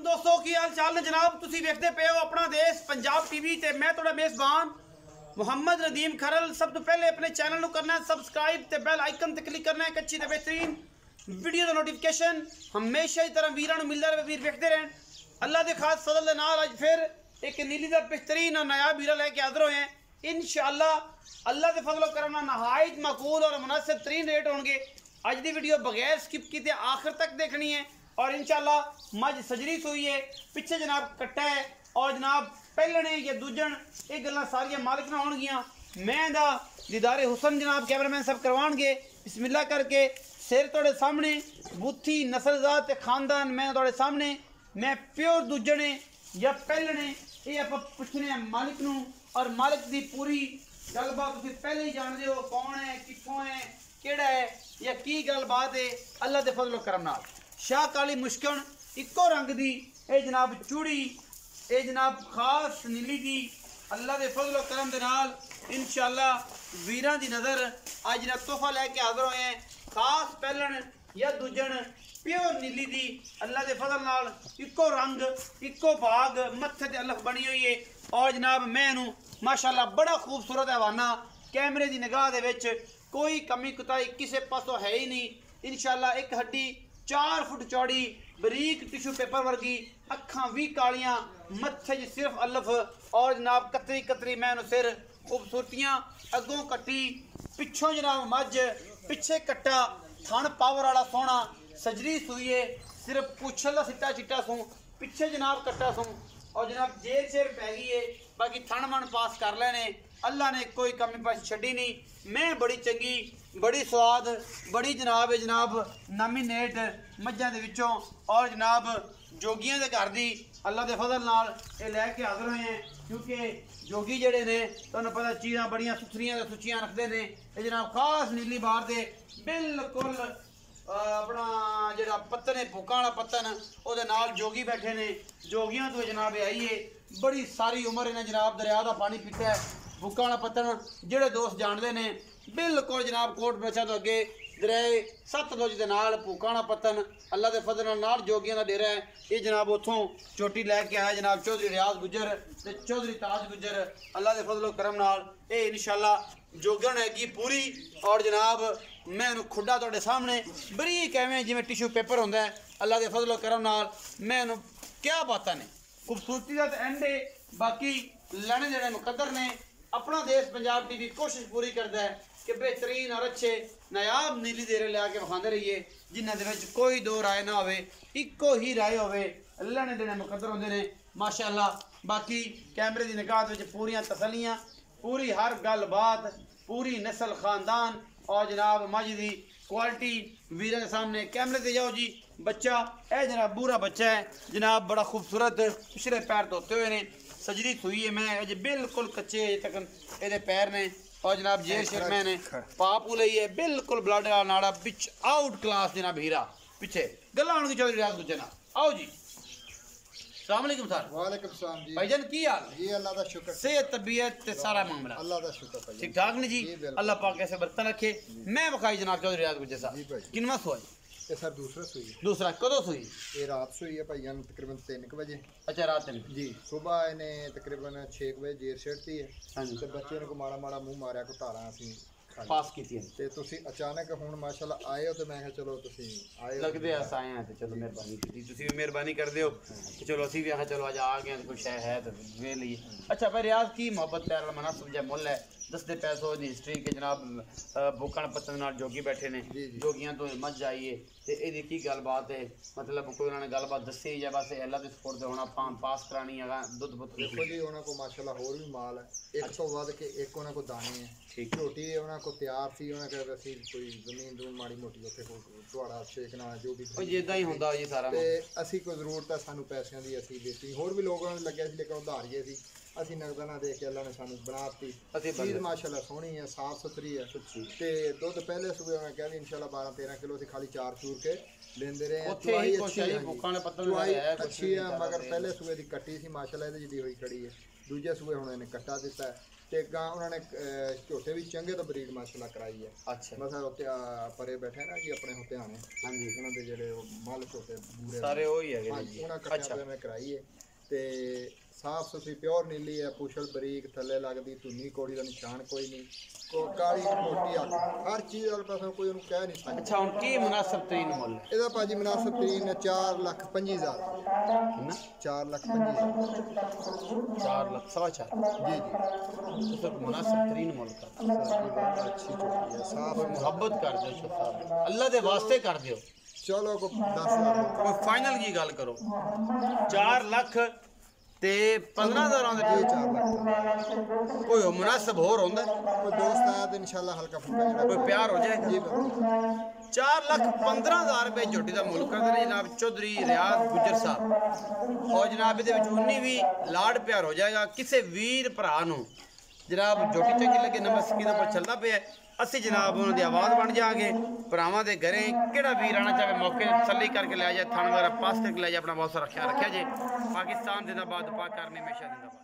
दोस्तों की हाल चाल ने जनाब तुसी देखते पे हो अपना देश पंजाब टीवी ते मैं थोड़ा मेज़बान मुहम्मद नदीम खरल। सब तो पहले अपने चैनल को करना है सब्सक्राइब ते बेल आइकन ते क्लिक करना है एक अच्छी ते बेहतरीन वीडियो का नोटिफिकेशन हमेशा की तरह वीरां मिलता रहे। वीर देखते रहें अल्लाह के खास फजल दे नाल अज फिर एक नीली का बेहतरीन और नया वीरा लेके हाजिर होए हैं इंशाअल्लाह। अल्लाह के फजल करम नहायत मकबूल और मुनासिब तरीन रेट होंगे। अज की वीडियो बगैर स्किप किए आखिर तक देखनी है और इंशाअल्लाह मज सजरी सोई है पिछे जनाब कट्टा है और जनाब पहलने या दूजन ये गल्लां सारियां मालिक ना होणगियां। मैं दा दीदारे हुसन जनाब कैमरामैन सब करवाणगे बिस्मिल्लाह करके सिर थोड़े सामने बुथी नस्लजात खानदान मैं थोड़े सामने मैं प्योर दूजने या पहलने ये आप पुछने मालिक नूं और मालिक दी पूरी गलबात तुसीं पहले ही जानते हो कौन है कित्थों है केड़ा है या की गलबात है। अल्लाह दे फजल करम नाल शाह काली मुश्किन इको रंग दी ए जनाब चूड़ी ए जनाब खास नीली दी अल्लाह दे फजल करम दे नाल इंशाअल्लाह वीरां दी नज़र अज ना तोहफा लैके हाज़र होए हैं खास पहलन या दूजन प्योर नीली दी अल्लाह दे फजल नाल इको रंग इको भाग मत्थे ते अलफ बनी हुई है और जनाब मैं माशाअल्लाह बड़ा खूबसूरत हवाना कैमरे की निगाह दे विच कोई कमी कुताही किसी पासों है ही नहीं। इंशाअल्लाह एक हड्डी 4 फुट चौड़ी बरीक टिशू पेपर वर्गी अखां भी कालियां मत्थे च सिर्फ अलफ और जनाब कतरी कतरी मैं सिर खूबसूरतियां अगों कट्टी पिछों जनाब मझ पिछे कट्टा थन पावर वाला सोहना सजरी सूईए सिर्फ पुछल का सिट्टा चिट्टा सूं पिछे जनाब कट्टा सूं और जनाब जेर शेर पै गई है बाकी थन मन पास कर लेने अल्लाह ने कोई कमी पास छड़ी नहीं। मैं बड़ी चंगी बड़ी स्वाद बड़ी जनाब नामिनेट मझां दे विचों और जनाब जोगियां दे घर दी अल्लाह दे फजल नाल ये लैके हाज़र होए हैं क्योंकि जोगी जड़े ने तुहानूं पता चीज़ां बड़ियां सुथरियां ते सुचियां रखते हैं। ये जनाब खास नीली बार दे बिल्कुल अपना जो पत्तन है भुक्कां वाला पत्तन वो जोगी बैठे ने जोगियां तो जनाब आई है बड़ी सारी उम्र इन्हें जनाब दरिया का पानी पीता है भुक्कां वाला पत्तन जोड़े दोस्त जानते हैं बिल्कुल जनाब कोट बचा तो अगे दरियाए सतलुज के नाल भुक्कां वाला पत्तन अल्लाह के फजल नाल जोगियां का डेरा है। ये जनाब उतों चोटी लैके आया जनाब चौधरी रियाज गुजर ते चौधरी ताज गुजर अल्लाह के फजल करम नाल ये इंशाअल्लाह जोगन हैगी पूरी और जनाब मैं खुडा तुहाडे सामने बरीक एवें जिवें टिशू पेपर होंदा है अल्लाह के फजल करम नाल मैं क्या बातां ने खूबसूरती का तो एंड है बाकी लैने देने मुकद्दर ने। अपना देश पंजाब टीवी कोशिश पूरी करता है कि बेहतरीन और अच्छे नायाब नीली देरे लिया के विखाते रहिए जिन्हों के कोई दो राय ना हो इको ही राय हो लैने देने मुकद्दर होंगे ने माशाअल्लाह। बाकी कैमरे की निगाह पूरियां तसलियां पूरी हर गल बात पूरी नस्ल खानदान और जनाब मझ की क्वालिटी वीर के सामने कैमरे से जाओ जी। बच्चा है जनाब बूरा बच्चा है जनाब बड़ा खूबसूरत पिछले पैर धोते हुए ने सजरी सुई है मैं अजे बिल्कुल कच्चे तक ये पैर ने और जनाब जेर शेर मैं ने पापू लई है बिल्कुल ब्लड वाला नाड़ा बिच आउट क्लास जनाब हीरा पिछे गल्लां होणगी चौधरी रियाज गुजर नाल आओ जी। अस्सलाम वालेकुम सर। वालेकुम सलाम जी भाईजान की हाल जी अल्लाह दा शुक्र सेहत तबीयत ते सारा मामला अल्लाह दा शुक्र भाई ठीक ठाक ने जी अल्लाह पाक कैसे बरतन रखे। मैं बखाई जनाब चौधरी रियाज गुजर साहब किनवा सुई ये सर दूसरा सुई दूसरा कदों सुई ये रात सुई है भाईजान तकरीबन 3 बजे। अच्छा रात 3 जी सुबह इन्हें तकरीबन 6 बजे जेर छेड़ती है हाँ जी ते बच्चे ने को माड़ा माड़ा मुंह मारिया को धारा असीं पास की ते तुसी अचानक हुण माशाल्लाह आए हो तो मैं कहा चलो तुसी आए लगदे अस आए हैं तो चलो मेहरबानी की तुसी भी मेहरबानी कर दियो तो चलो असी भी आखा चलो आज आ गए कुछ है तो वे लिए। अच्छा भाई रियाज की मोहब्बत प्यार मुनासिब जै मुल है दसते पैसों की हिस्ट्री के जनाब भुक्कण पत्तन नाल जोगी बैठे ने जोगियां तो मझ आई है तो ये की गलबात है मतलब कोई उन्होंने गलबात दसी या बस अल्लाह के सपोर्ट से होना पास करानी है दुध पुत देखो जी उन्होंने को माशाल्लाह होर भी माल है एक तो वध के एक उन्होंने को दाने हैं ठीक रोटी उन्होंने को तैयार सी उन्होंने कहा असीं कोई जमीन दून माड़ी मोटी उत्थे तुहाड़ा शेकना जो भी जिद्दां ही हुंदा जी सारा ते असीं कोई जरूरत है सानू पैसों की असीं देती होर भी लोगों ने लग्या सी लेकिन उधारीए सी असीं नगदा ना दे के अल्लाह ने सानू बनाती चीज़ माशाल्लाह सोहनी है साफ सुथरी है ते दुध पहले सुबह उन्होंने कहा इंशाल्लाह 12-13 किलो असीं खाली 4 चूर के लेंदे रहे हैं। चुआई अच्छी है मगर पहले सुबह की कट्टी सी माशाल्लाह इहदे जिहदी होई खड़ी है दूजे सुबह हुण इन्हें कट्टा दिता है ਤੇ ਗਾਂ ਉਹਨਾਂ ਨੇ ਝੋਟੇ ਵੀ ਚੰਗੇ ਤੋਂ ਬਰੀਡ ਮਾਸ਼ਾਅੱਲਾ ਕਰਾਈ ਹੈ। ਅੱਛਾ ਮਸਾ ਉੱਤੇ ਪਰੇ ਬੈਠੇ ਨਾ ਜੀ ਆਪਣੇ ਹੁਤਿਆਣੇ, ਹਾਂਜੀ ਉਹਨਾਂ ਦੇ ਜਿਹੜੇ ਉਹ ਮੱਲ ਝੋਟੇ ਬੂਰੇ ਸਾਰੇ ਉਹੀ ਹੈਗੇ ਹਾਂਜੀ ਜੀ। ਉਹਨਾਂ ਕੱਟਿਆਂ ਤੇ ਮੈਂ ਕਰਾਈ ਹੈ ਤੇ ਸਾਫ ਸੁਥਰੀ ਪਿਓਰ ਨੀਲੀ ਹੈ, ਪੁਛਲ ਬਰੀਕ ਥੱਲੇ ਲੱਗਦੀ, ਧੁੰਨੀ ਕੋੜੀ ਦਾ ਨਿਸ਼ਾਨ ਕੋਈ ਨਹੀਂ, ਕਾਲੀ ਮੋਟੀ ਅੱਖ, ਹਰ ਚੀਜ਼ ਵਾਲੇ ਪਾਸੋਂ ਕੋਈ ਉਹਨੂੰ ਕਹਿ ਨਹੀਂ ਸਕਦਾ। ਅੱਛਾ ਹੁਣ ਕੀ ਮੁਨਾਸਬ ਤਰੀਨ ਮੁੱਲ ਇਹਦਾ ਭਾਜੀ ਮੁਨਾਸਬ ਤਰੀਨ 4,25,000 ਕਿੰਨਾ 4,25,000 4 ਲੱਖ ਸਵਾ 4 ਜੀ ਜੀ तो मुनासिब तरीन मुल्क है। अच्छी ਝੋਟੀ ਹੈ ਸਾਫ ਮੁਹੱਬਤ ਕਰ ਦਿਓ ਸ਼ੇਖ ਸਾਹਿਬ, ਅੱਲਾ ਦੇ ਵਾਸਤੇ ਕਰ ਦਿਓ। ਚਲੋ ਕੋ 10,000 ਕੋਈ ਫਾਈਨਲ ਕੀ ਗੱਲ ਕਰੋ 4 ਲੱਖ ਤੇ 15,000 ਆਉਂਦੇ ਜੀ 4 ਲੱਖ ਕੋਈ ਮੁਨਾਸਿਬ ਹੋਰ ਹੁੰਦਾ ਕੋਈ ਦੋਸਤ ਆਇਆ ਤੇ ਇਨਸ਼ਾਅੱਲਾ ਹਲਕਾ ਫੁਲਕਾ ਜਿਹੜਾ ਕੋਈ ਪਿਆਰ ਹੋ ਜਾਏਗਾ ਜੀ ਬਿਲਕੁਲ 4,15,000 ਰੁਪਏ ਝੋਟੀ ਦਾ ਮੁੱਲ ਕਰਦੇ ਨੇ ਜਨਾਬ ਚੌਧਰੀ ਰਿਆਜ਼ ਗੁੱਜਰ ਸਾਹਿਬ। ਔਰ ਜਨਾਬ ਇਹਦੇ ਵਿੱਚ 19 ਵੀ ਲਾਡ ਪਿਆਰ ਹੋ ਜਾਏਗਾ। ਕਿਸੇ ਵੀਰ ਭਰਾ ਨੂੰ ਜਨਾਬ ਝੋਟੀ ਚੰਗੀ ਲੱਗੇ ਨੰਬਰ ਸਕਰੀਨ ਉੱਪਰ ਚੱਲਦਾ ਪਿਆ, ਅਸੀਂ ਜਨਾਬ ਉਹਨਾਂ ਦੀ ਆਵਾਜ਼ ਬਣ ਜਾਵਾਂਗੇ। ਭਰਾਵਾਂ ਦੇ ਘਰੇ ਕਿਹੜਾ ਵੀਰ ਆਣਾ ਚਾਹੇ ਮੌਕੇ ਤਸੱਲੀ ਕਰਕੇ ਲੈ ਜਾਏ, ਥਣ ਵਗੈਰਾ ਪਾਸ ਕਰਕੇ ਲੈ ਜਾਏ, ਆਪਣਾ ਬਹੁਤ ਸਾਰਾ ਖਿਆਲ ਰੱਖਿਆ ਜੇ। ਪਾਕਿਸਤਾਨ ਜ਼ਿੰਦਾਬਾਦ, ਪਾਕ ਕਰਨੀ ਹਮੇਸ਼ਾ ਜ਼ਿੰਦਾਬਾਦ।